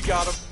got him.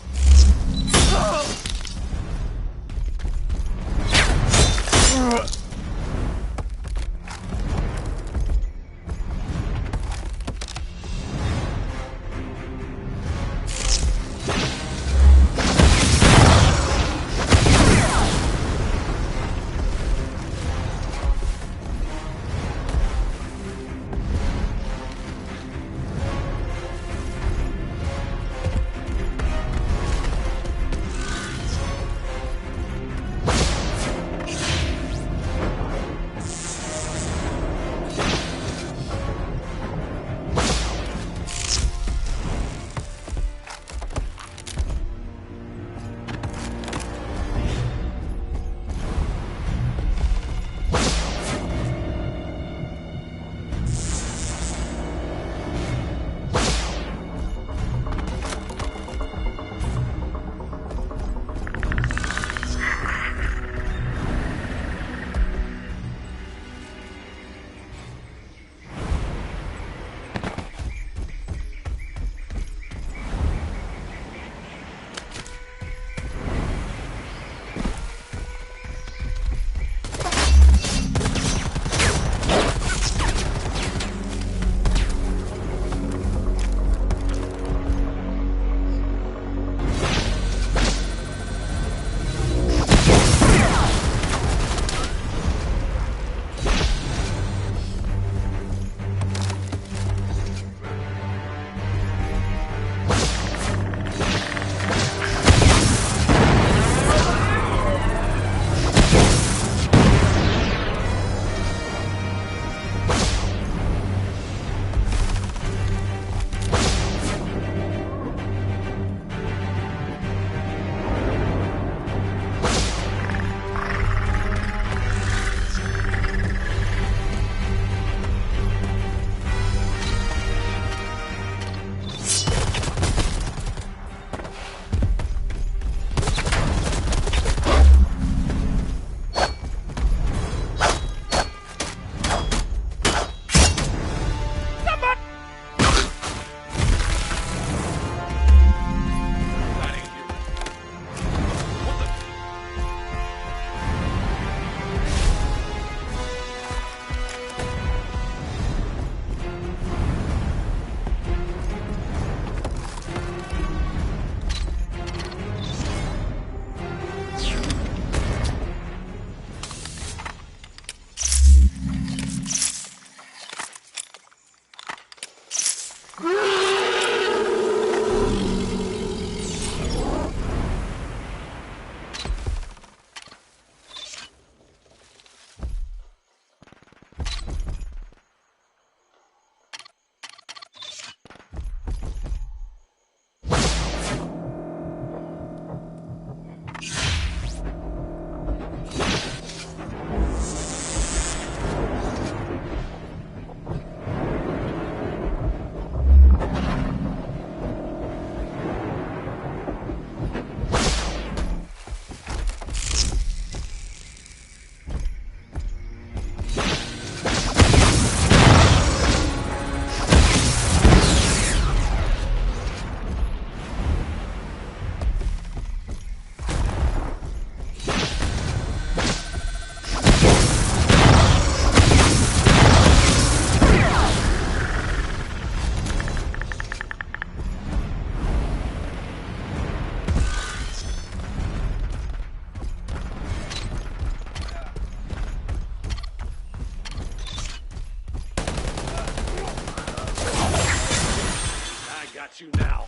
got you now.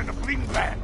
in a bling van.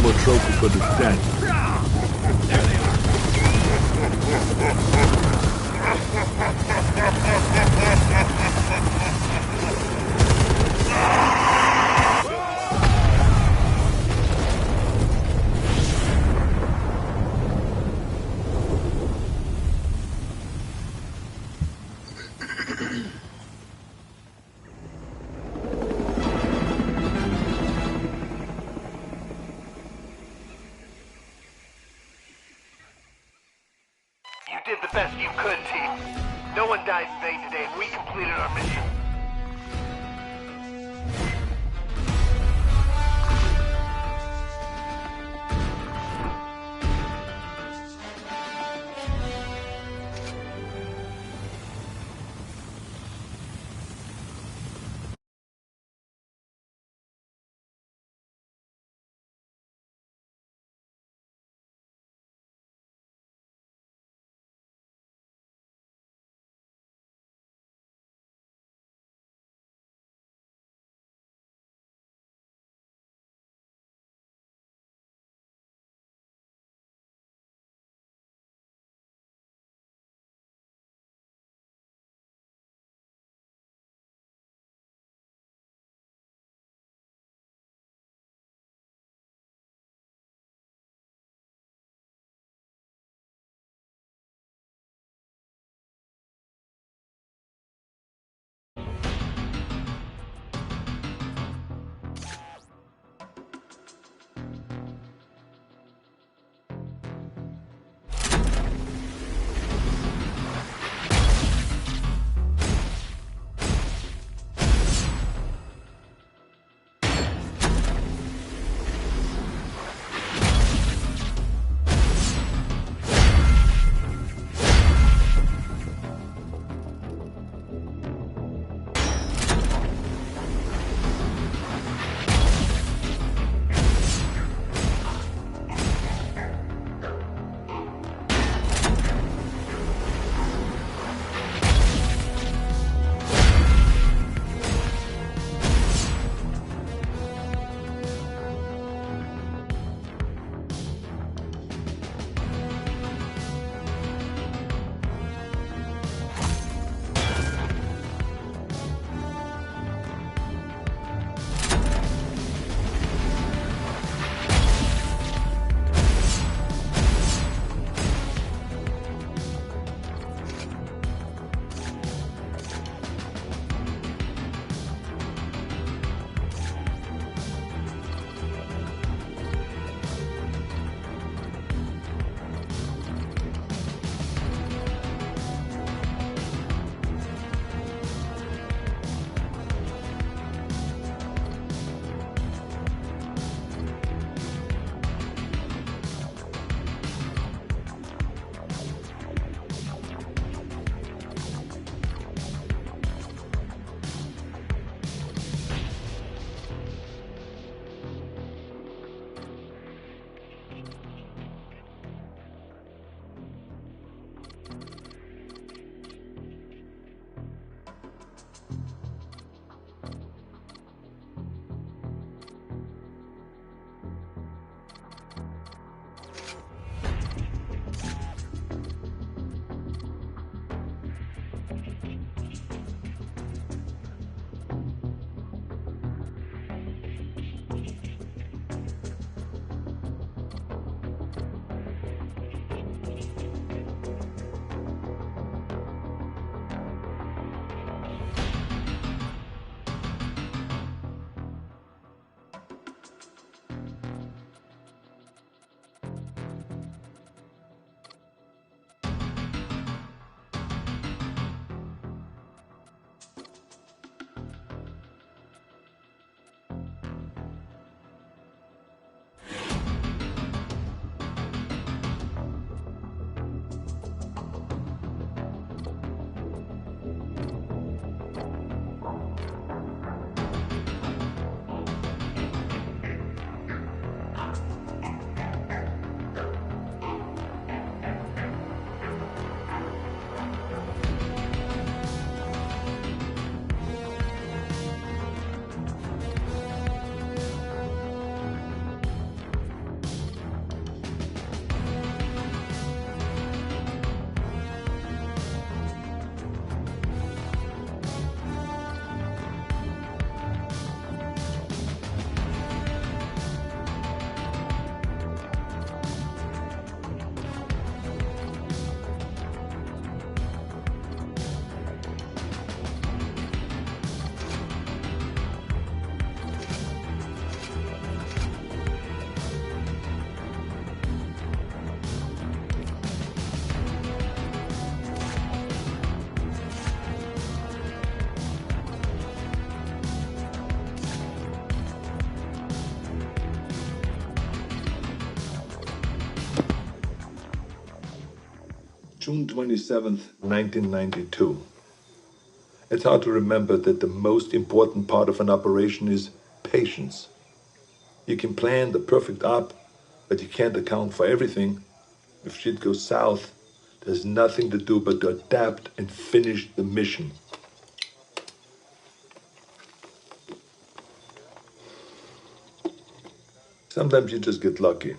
for a trophy for the statue. You did the best you could, team. No one died in vain today, and we completed our mission. June 27th, 1992. It's hard to remember that the most important part of an operation is patience. You can plan the perfect op, but you can't account for everything. If shit goes south, there's nothing to do but to adapt and finish the mission. Sometimes you just get lucky.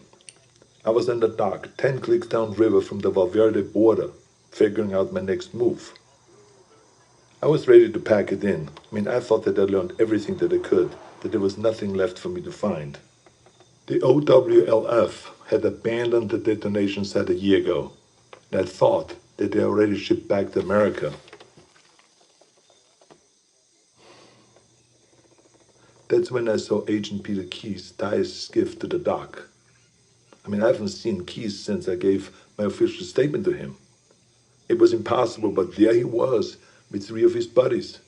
I was in the dock, 10 clicks downriver from the Valverde border, figuring out my next move. I was ready to pack it in. I thought that I learned everything that I could, that there was nothing left for me to find. The OWLF had abandoned the detonation site a year ago, and I thought that they already shipped back to America. That's when I saw Agent Peter Keyes tie his skiff to the dock. I haven't seen Keyes since I gave my official statement to him. It was impossible, but there he was, with 3 of his buddies.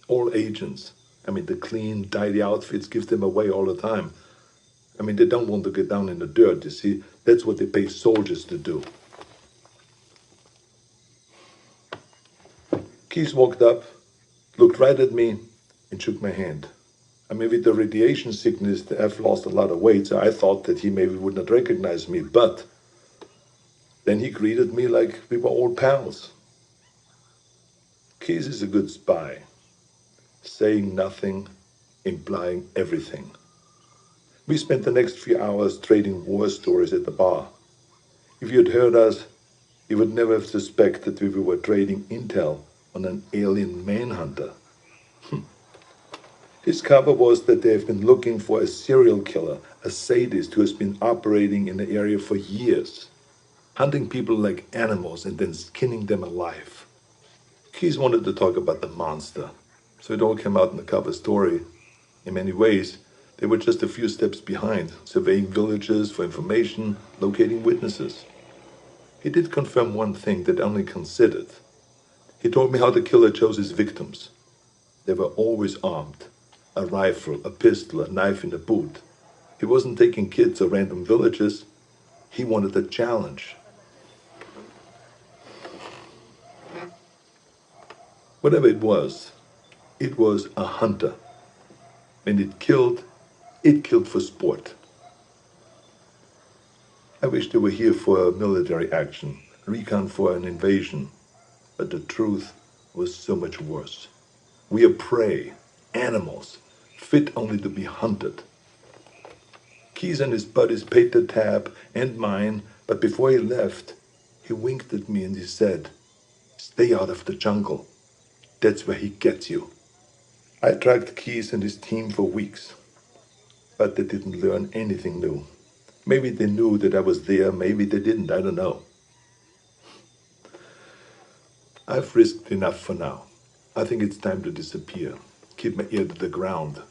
All agents. The clean, tidy outfits give them away all the time. They don't want to get down in the dirt, you see. That's what they pay soldiers to do. Keyes walked up, looked right at me, and shook my hand. With the radiation sickness, I've lost a lot of weight, so I thought that he maybe would not recognize me, but then he greeted me like we were old pals. Keyes is a good spy, saying nothing, implying everything. We spent the next few hours trading war stories at the bar. If you had heard us, you would never have suspected we were trading intel on an alien manhunter. His cover was that they have been looking for a serial killer, a sadist who has been operating in the area for years, hunting people like animals and then skinning them alive. Keyes wanted to talk about the monster, so it all came out in the cover story. In many ways, they were just a few steps behind, surveying villages for information, locating witnesses. He did confirm one thing that I only considered. He told me how the killer chose his victims. They were always armed. A rifle, a pistol, a knife in the boot. He wasn't taking kids or random villages. He wanted a challenge. Whatever it was a hunter. And it killed for sport. I wish they were here for a military action, recon for an invasion. But the truth was so much worse. We are prey, animals, fit only to be hunted. Keyes and his buddies paid the tab and mine, but before he left, he winked at me and he said, "Stay out of the jungle. That's where he gets you." I tracked Keyes and his team for weeks, but they didn't learn anything new. Maybe they knew that I was there, maybe they didn't, I don't know. I've risked enough for now. I think it's time to disappear. Keep my ear to the ground.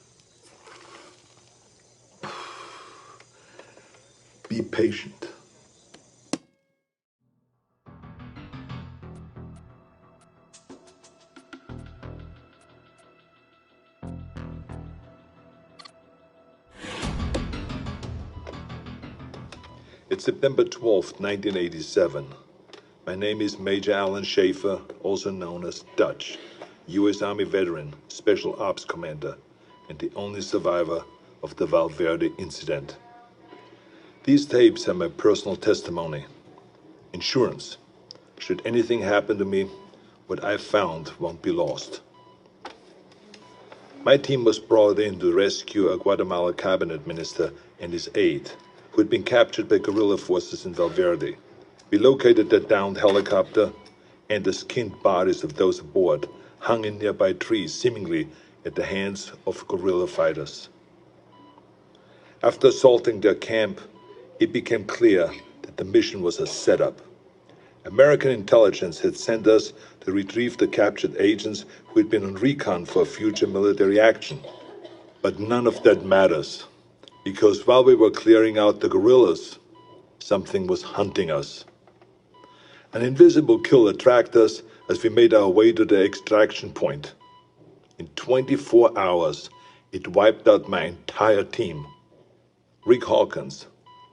Be patient. It's September 12th, 1987. My name is Major Alan Schaefer, also known as Dutch, U.S. Army veteran, Special Ops Commander, and the only survivor of the Valverde incident. These tapes are my personal testimony. Insurance. Should anything happen to me, what I found won't be lost. My team was brought in to rescue a Guatemala cabinet minister and his aide, who had been captured by guerrilla forces in Valverde. We located the downed helicopter, and the skinned bodies of those aboard hung in nearby trees, seemingly at the hands of guerrilla fighters. After assaulting their camp, it became clear that the mission was a setup. American intelligence had sent us to retrieve the captured agents who had been on recon for future military action. But none of that matters, because while we were clearing out the guerrillas, something was hunting us. An invisible killer tracked us as we made our way to the extraction point. In 24 hours, it wiped out my entire team. Rick Hawkins,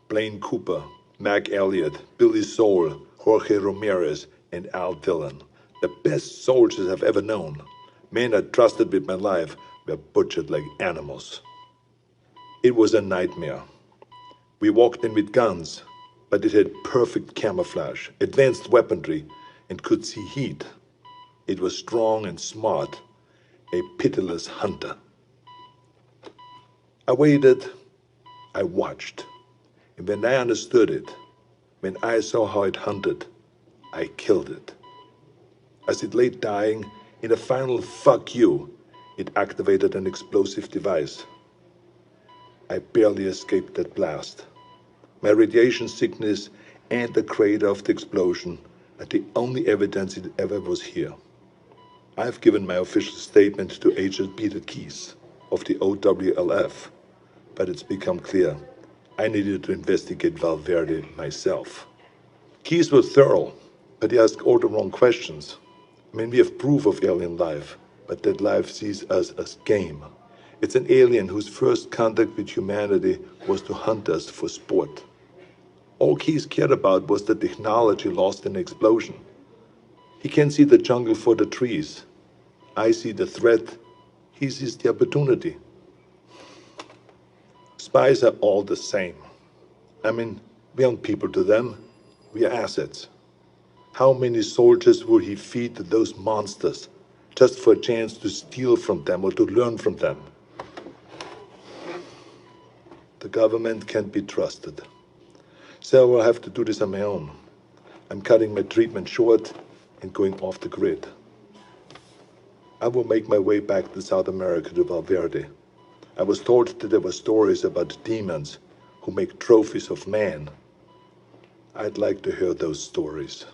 Blaine Cooper, Mac Elliott, Billy Soul, Jorge Ramirez, and Al Dillon. The best soldiers I've ever known. Men I trusted with my life were butchered like animals. It was a nightmare. We walked in with guns, but it had perfect camouflage, advanced weaponry, and could see heat. It was strong and smart, a pitiless hunter. I waited, I watched, and when I understood it, when I saw how it hunted, I killed it. As it lay dying, in a final fuck you, it activated an explosive device. I barely escaped that blast. My radiation sickness and the crater of the explosion are the only evidence it ever was here. I've given my official statement to Agent Peter Keyes of the OWLF, but it's become clear I needed to investigate Valverde myself. Keyes was thorough, but he asked all the wrong questions. I mean, we have proof of alien life, but that life sees us as game. It's an alien whose first contact with humanity was to hunt us for sport. All Keyes cared about was the technology lost in the explosion. He can see the jungle for the trees. I see the threat. He sees the opportunity. Spies are all the same. I mean, we aren't people to them. We are assets. How many soldiers would he feed to those monsters just for a chance to steal from them or to learn from them? The government can't be trusted. So I will have to do this on my own. I'm cutting my treatment short and going off the grid. I will make my way back to South America to Valverde. I was told that there were stories about demons who make trophies of man. I'd like to hear those stories.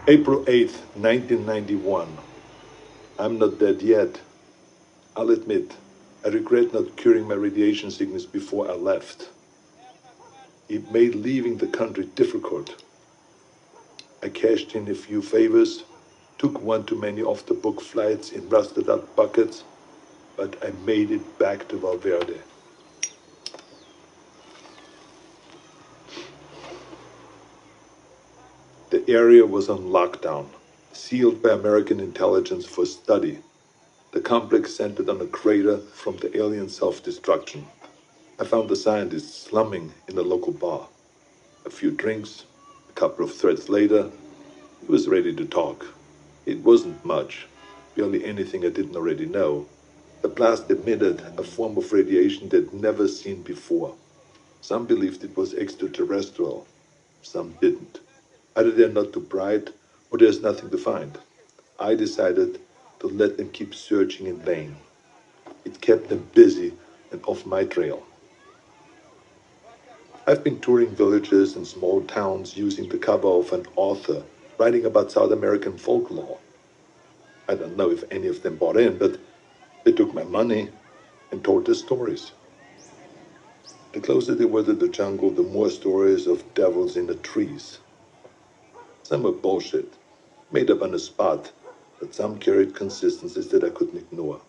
April 8th, 1991. I'm not dead yet. I'll admit, I regret not curing my radiation sickness before I left. It made leaving the country difficult. I cashed in a few favors, took one too many off-the-book flights in rusted-out buckets, but I made it back to Valverde. The area was on lockdown, sealed by American intelligence for study. The complex centered on a crater from the alien self-destruction. I found the scientists slumming in a local bar. A few drinks, a couple of threads later, he was ready to talk. It wasn't much, barely anything I didn't already know. The blast emitted a form of radiation they'd never seen before. Some believed it was extraterrestrial, some didn't. Either they're not too bright, or there's nothing to find. I decided to let them keep searching in vain. It kept them busy and off my trail. I've been touring villages and small towns using the cover of an author writing about South American folklore. I don't know if any of them bought in, but they took my money and told their stories. The closer they were to the jungle, the more stories of devils in the trees. Some were bullshit, made up on the spot, but some carried consistencies that I couldn't ignore.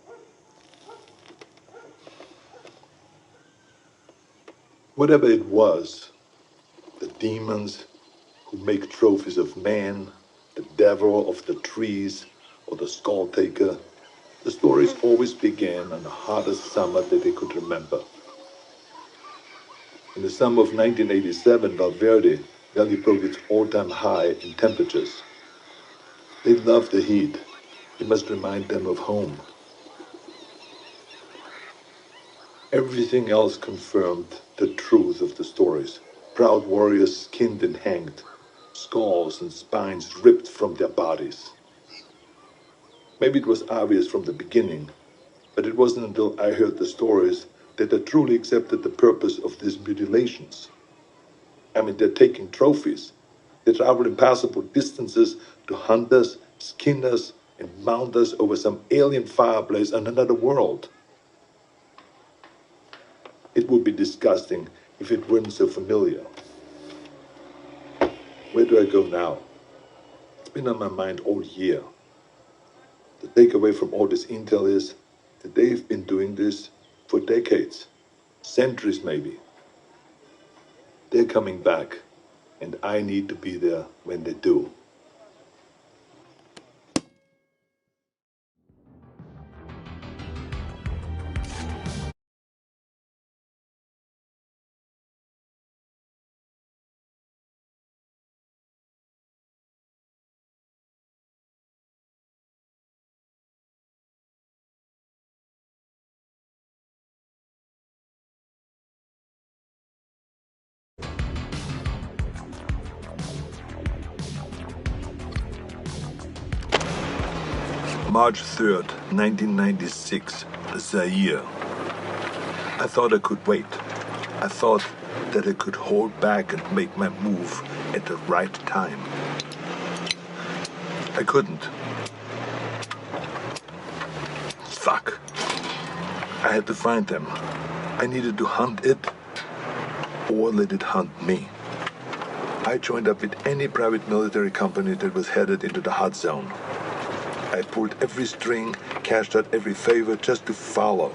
Whatever it was, the demons who make trophies of man, the devil of the trees, or the skull taker, the stories always began on the hottest summer that they could remember. In the summer of 1987, Valverde Valley broke its all-time high in temperatures. They love the heat. It must remind them of home. Everything else confirmed the truth of the stories. Proud warriors skinned and hanged, skulls and spines ripped from their bodies. Maybe it was obvious from the beginning, but it wasn't until I heard the stories that I truly accepted the purpose of these mutilations. I mean, they're taking trophies. They travel impassable distances to hunt us, skin us, and mount us over some alien fireplace on another world. It would be disgusting if it weren't so familiar. Where do I go now? It's been on my mind all year. The takeaway from all this intel is that they've been doing this for decades, centuries maybe. They're coming back, and I need to be there when they do. March 3rd, 1996, Zaire. I thought I could wait. I thought that I could hold back and make my move at the right time. I couldn't. Fuck. I had to find them. I needed to hunt it or let it hunt me. I joined up with any private military company that was headed into the hot zone. I pulled every string, cashed out every favor just to follow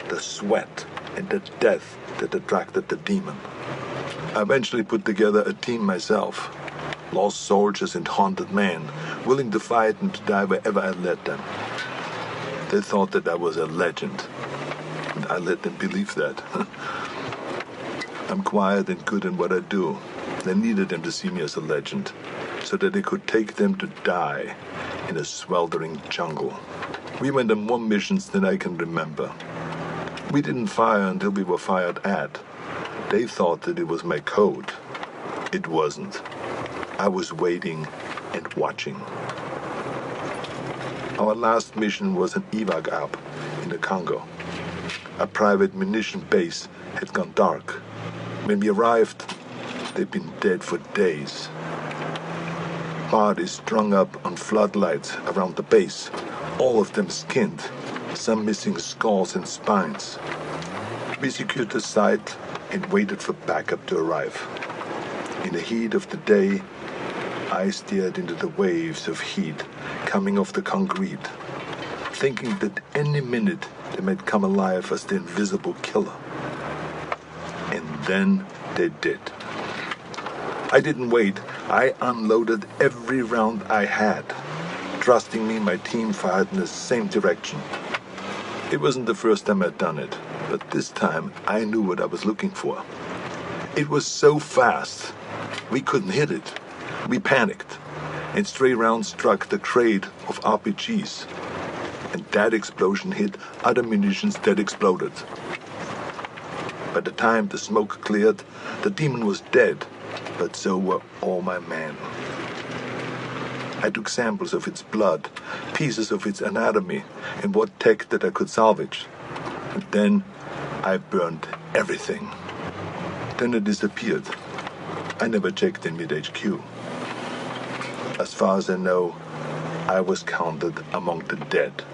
the sweat and the death that attracted the demon. I eventually put together a team myself. Lost soldiers and haunted men, willing to fight and to die wherever I led them. They thought that I was a legend, and I let them believe that. I'm quiet and good in what I do. They needed them to see me as a legend, so that they could take them to die in a sweltering jungle. We went on more missions than I can remember. We didn't fire until we were fired at. They thought that it was my code. It wasn't. I was waiting and watching. Our last mission was an evac up in the Congo. A private munition base had gone dark. When we arrived, they'd been dead for days. Bodies strung up on floodlights around the base, all of them skinned, some missing skulls and spines. We secured the site and waited for backup to arrive. In the heat of the day, I stared into the waves of heat coming off the concrete, thinking that any minute they might come alive as the invisible killer. And then they did. I didn't wait. I unloaded every round I had. Trusting me, my team fired in the same direction. It wasn't the first time I'd done it, but this time I knew what I was looking for. It was so fast, we couldn't hit it. We panicked, and stray rounds struck the crate of RPGs. And that explosion hit other munitions that exploded. By the time the smoke cleared, the demon was dead, but so were all my men. I took samples of its blood, pieces of its anatomy, and what tech that I could salvage. And then I burned everything. Then it disappeared. I never checked in with HQ. As far as I know, I was counted among the dead.